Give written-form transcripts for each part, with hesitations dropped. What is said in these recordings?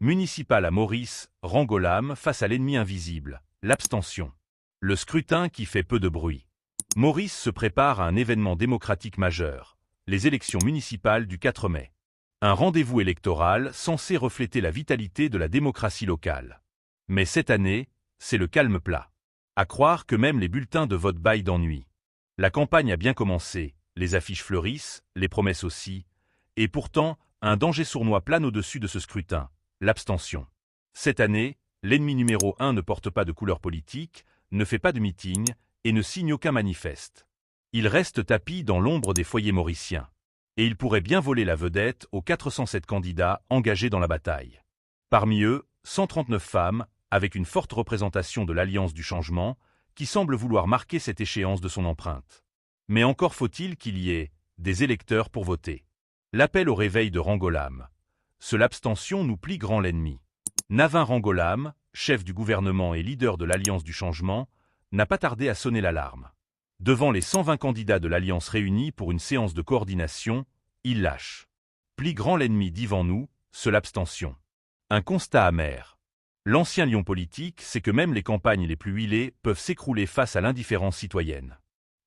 Municipal à Maurice, Rangolam face à l'ennemi invisible, l'abstention. Le scrutin qui fait peu de bruit. Maurice se prépare à un événement démocratique majeur, les élections municipales du 4 mai. Un rendez-vous électoral censé refléter la vitalité de la démocratie locale. Mais cette année, c'est le calme plat. À croire que même les bulletins de vote bâillent d'ennui. La campagne a bien commencé, les affiches fleurissent, les promesses aussi, et pourtant, un danger sournois plane au-dessus de ce scrutin, l'abstention. Cette année, l'ennemi numéro 1 ne porte pas de couleur politique, ne fait pas de meeting et ne signe aucun manifeste. Il reste tapi dans l'ombre des foyers mauriciens. Et il pourrait bien voler la vedette aux 407 candidats engagés dans la bataille. Parmi eux, 139 femmes, avec une forte représentation de l'Alliance du changement, qui semble vouloir marquer cette échéance de son empreinte. Mais encore faut-il qu'il y ait des électeurs pour voter. L'appel au réveil de Rangolam. Seule l'abstention nous plie grand l'ennemi. Navin Rangolam, chef du gouvernement et leader de l'Alliance du changement, n'a pas tardé à sonner l'alarme. Devant les 120 candidats de l'Alliance réunis pour une séance de coordination, il lâche. Plie grand l'ennemi devant nous, seule l'abstention. Un constat amer. L'ancien lion politique sait que même les campagnes les plus huilées peuvent s'écrouler face à l'indifférence citoyenne.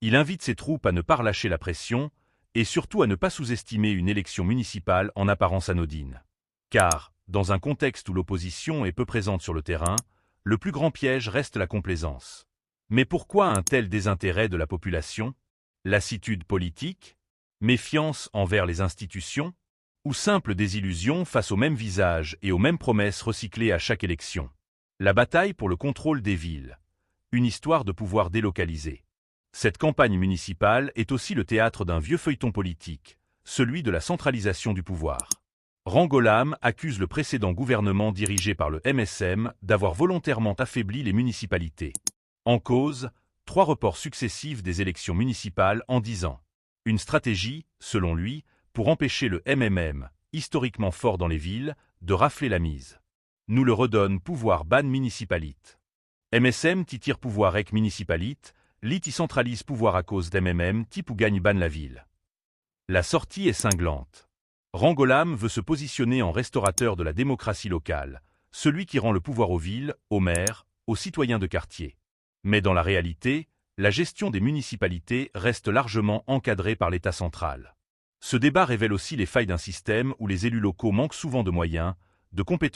Il invite ses troupes à ne pas relâcher la pression et surtout à ne pas sous-estimer une élection municipale en apparence anodine. Car, dans un contexte où l'opposition est peu présente sur le terrain, le plus grand piège reste la complaisance. Mais pourquoi un tel désintérêt de la population? Lassitude politique? Méfiance envers les institutions? Ou simple désillusion face aux mêmes visages et aux mêmes promesses recyclées à chaque élection? La bataille pour le contrôle des villes. Une histoire de pouvoir délocalisé. Cette campagne municipale est aussi le théâtre d'un vieux feuilleton politique, celui de la centralisation du pouvoir. Rangolam accuse le précédent gouvernement dirigé par le MSM d'avoir volontairement affaibli les municipalités. En cause, 3 reports successifs des élections municipales en 10 ans. Une stratégie, selon lui, pour empêcher le MMM, historiquement fort dans les villes, de rafler la mise. Nous le redonne pouvoir ban municipalite. MSM tire pouvoir ec municipalite, lit y centralise pouvoir à cause d'MMM type ou gagne ban la ville. La sortie est cinglante. Rangolam veut se positionner en restaurateur de la démocratie locale, celui qui rend le pouvoir aux villes, aux maires, aux citoyens de quartier. Mais dans la réalité, la gestion des municipalités reste largement encadrée par l'État central. Ce débat révèle aussi les failles d'un système où les élus locaux manquent souvent de moyens, de compétences